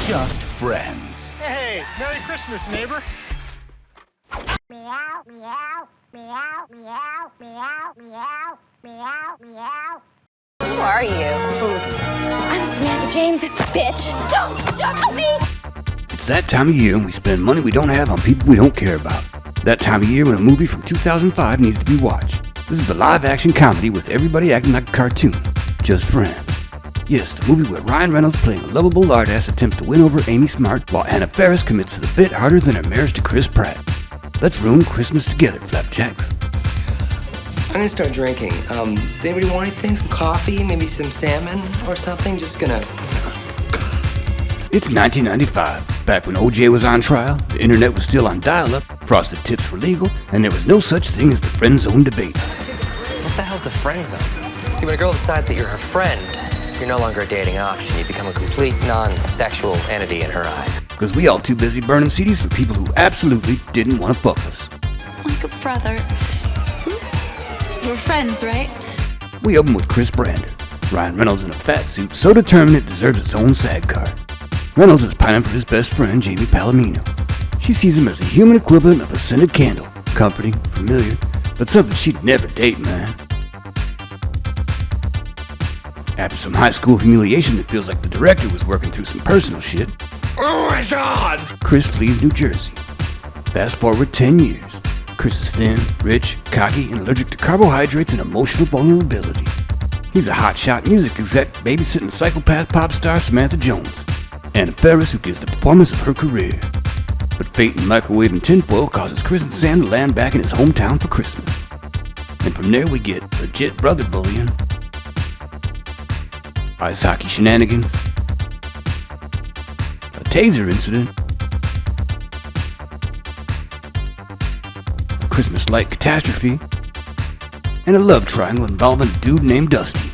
Just friends. Hey, Merry Christmas, neighbor. Meow, meow, meow, meow, meow, meow, meow, meow. Who are you? I'm Samantha James, bitch. Don't shut me! It's that time of year when we spend money we don't have on people we don't care about. That time of year when a movie from 2005 needs to be watched. This is the live-action comedy with everybody acting like a cartoon. Just Friends. Yes, the movie where Ryan Reynolds playing a lovable lardass attempts to win over Amy Smart while Anna Faris commits to the bit harder than her marriage to Chris Pratt. Let's ruin Christmas together, Flapjacks. I'm gonna start drinking. Does anybody want anything? Some coffee? Maybe some salmon or something? Just gonna... It's 1995, back when OJ was on trial, the internet was still on dial-up, frosted tips were legal, and there was no such thing as the friend zone debate. What the hell's the friend zone? See, when a girl decides that you're her friend, you're no longer a dating option. You become a complete non-sexual entity in her eyes. Because we all too busy burning CDs for people who absolutely didn't want to fuck us. Like a brother. We're friends, right? We open with Chris Brander, Ryan Reynolds in a fat suit so determined it deserves its own SAG card. Reynolds is pining for his best friend, Jamie Palomino. She sees him as a human equivalent of a scented candle, comforting, familiar, but something she'd never date, man. After some high school humiliation that feels like the director was working through some personal shit, oh my god! Chris flees New Jersey. Fast forward 10 years. Chris is thin, rich, cocky, and allergic to carbohydrates and emotional vulnerability. He's a hotshot music exec babysitting psychopath pop star Samantha Jones, and a Faris who gives the performance of her career. But fate and microwave and tinfoil causes Chris and Sam to land back in his hometown for Christmas. And from there we get legit brother bullying, ice hockey shenanigans, a taser incident, a Christmas light catastrophe, and a love triangle involving a dude named Dusty.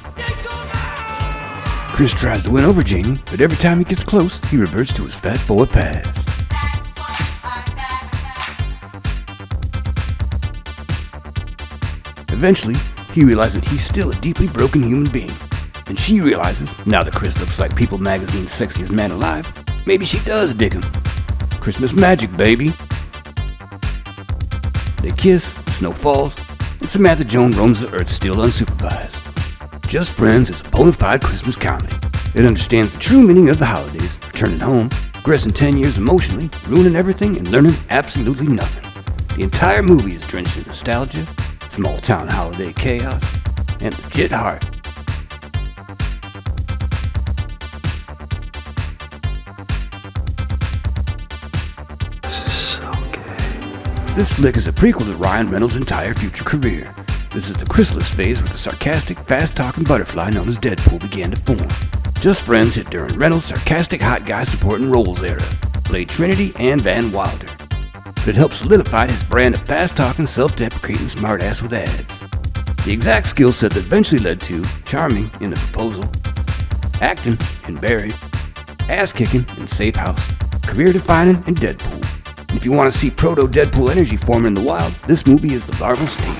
Chris tries to win over Jamie, but every time he gets close, he reverts to his fat boy past. Eventually, he realizes that he's still a deeply broken human being. And she realizes, now that Chris looks like People Magazine's sexiest man alive, maybe she does dig him. Christmas magic, baby. They kiss, snow falls, and Samantha Jones roams the earth still unsupervised. Just Friends is a bona fide Christmas comedy. It understands the true meaning of the holidays, returning home, progressing 10 years emotionally, ruining everything, and learning absolutely nothing. The entire movie is drenched in nostalgia, small town holiday chaos, and legit heart. This is so gay. This flick is a prequel to Ryan Reynolds' entire future career. This is the chrysalis phase where the sarcastic, fast-talking butterfly known as Deadpool began to form. Just Friends hit during Reynolds' sarcastic hot guy supporting roles era, played Trinity and Van Wilder. But it helped solidify his brand of fast-talking, self-deprecating smartass with abs. The exact skill set that eventually led to Charming in The Proposal, acting in Barry, ass-kicking in Safe House, career-defining in Deadpool. And if you want to see proto-Deadpool energy forming in the wild, this movie is the larval stage.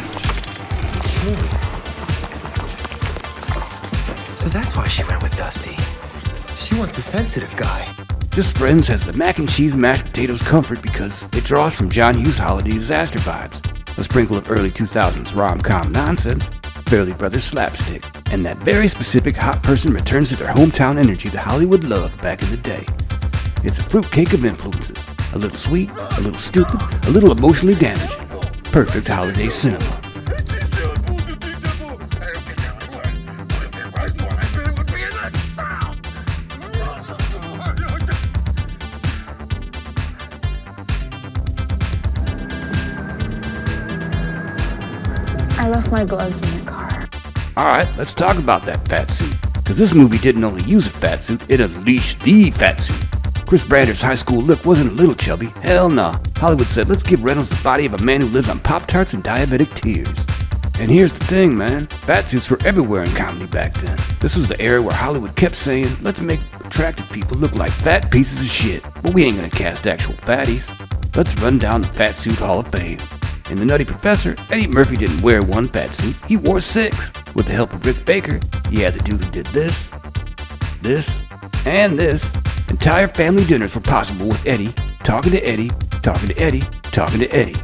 So that's why she went with Dusty. She wants a sensitive guy. Just Friends has the mac and cheese mashed potatoes comfort because it draws from John Hughes' holiday disaster vibes, a sprinkle of early 2000s rom-com nonsense, Fairly Brothers slapstick, and that very specific hot person returns to their hometown energy that Hollywood loved back in the day. It's a fruitcake of influences, a little sweet, a little stupid, a little emotionally damaging. Perfect holiday cinema. I left my gloves in the car. Alright, let's talk about that fat suit. Because this movie didn't only use a fat suit, it unleashed the fat suit. Chris Brander's high school look wasn't a little chubby. Hell nah. Hollywood said, let's give Reynolds the body of a man who lives on Pop-Tarts and diabetic tears. And here's the thing, man. Fat suits were everywhere in comedy back then. This was the era where Hollywood kept saying, let's make attractive people look like fat pieces of shit. But we ain't gonna cast actual fatties. Let's run down the Fat Suit Hall of Fame. In The Nutty Professor, Eddie Murphy didn't wear one fat suit, he wore 6. With the help of Rick Baker, he had the dude who did this, and this. Entire family dinners were possible with Eddie, talking to Eddie, talking to Eddie, talking to Eddie.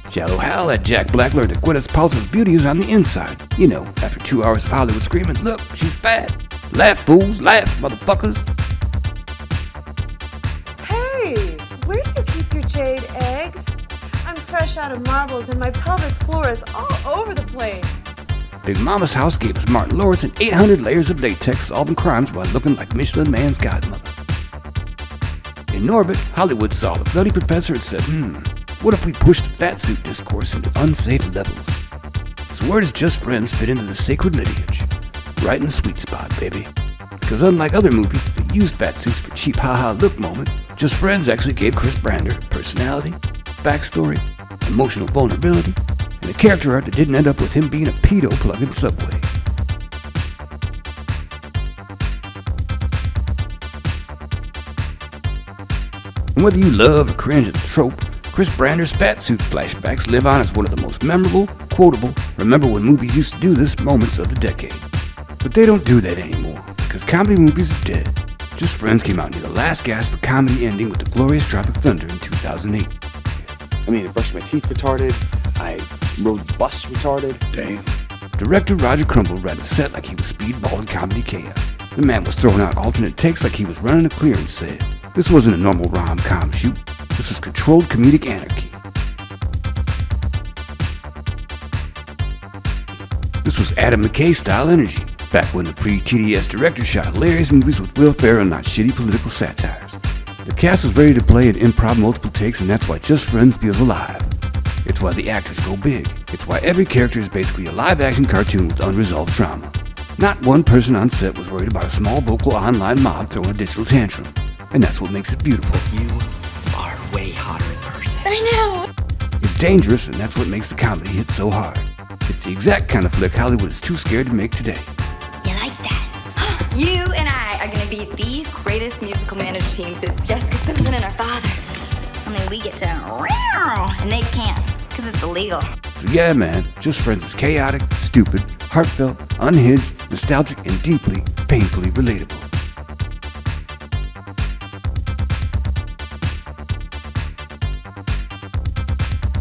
Shallow Hal had Jack Black learn that Gwyneth Paltrow's beauty is on the inside. You know, after 2 hours of Hollywood screaming, look, she's fat. Laugh, fools, laugh, motherfuckers. Hey, where do you keep your jade eggs? I'm fresh out of marbles and my pelvic floor is all over the place. Big Mama's house gave us Martin Lawrence and 800 layers of latex solving crimes while looking like Michelin Man's godmother. In Norbit, Hollywood saw the Nutty Professor and said, what if we push the fat suit discourse into unsafe levels? So where does Just Friends fit into the sacred lineage? Right in the sweet spot, baby. Because unlike other movies that used fat suits for cheap haha look moments, Just Friends actually gave Chris Brander personality, backstory, emotional vulnerability, and a character arc that didn't end up with him being a pedo plug-in Subway. And whether you love or cringe at the trope, Chris Brander's fat suit flashbacks live on as one of the most memorable, quotable, remember when movies used to do this moments of the decade. But they don't do that anymore, because comedy movies are dead. Just Friends came out near the last gasp for comedy ending with the glorious Tropic Thunder in 2008. I mean, I brushed my teeth retarded, I rode the bus retarded. Damn. Director Roger Crumble ran the set like he was speedballing comedy chaos. The man was throwing out alternate takes like he was running a clearance set. This wasn't a normal rom-com shoot. This was controlled comedic anarchy. This was Adam McKay style energy, back when the pre-TDS director shot hilarious movies with Will Ferrell and not shitty political satires. The cast was ready to play at improv multiple takes, and that's why Just Friends feels alive. It's why the actors go big. It's why every character is basically a live-action cartoon with unresolved trauma. Not one person on set was worried about a small vocal online mob throwing a digital tantrum. And that's what makes it beautiful. You are way hotter in person. I know. It's dangerous, and that's what makes the comedy hit so hard. It's the exact kind of flick Hollywood is too scared to make today. You like that? You and I are gonna be the greatest musical manager team since Jessica Simpson and her father. Only we get to and they can't, because it's illegal. So yeah, man, Just Friends is chaotic, stupid, heartfelt, unhinged, nostalgic, and deeply, painfully relatable.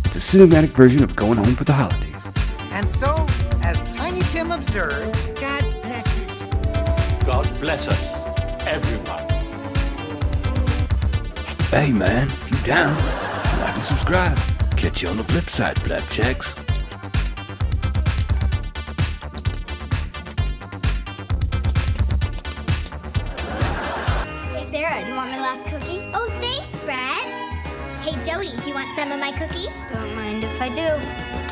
It's a cinematic version of Going Home for the Holidays. And so, as Tiny Tim observed, God bless us. God bless us, everyone. Hey man, if you down, like and subscribe. Catch you on the flip side, flapjacks. Hey Sarah, do you want my last cookie? Oh, thanks, Brad. Hey Joey, do you want some of my cookie? Don't mind if I do.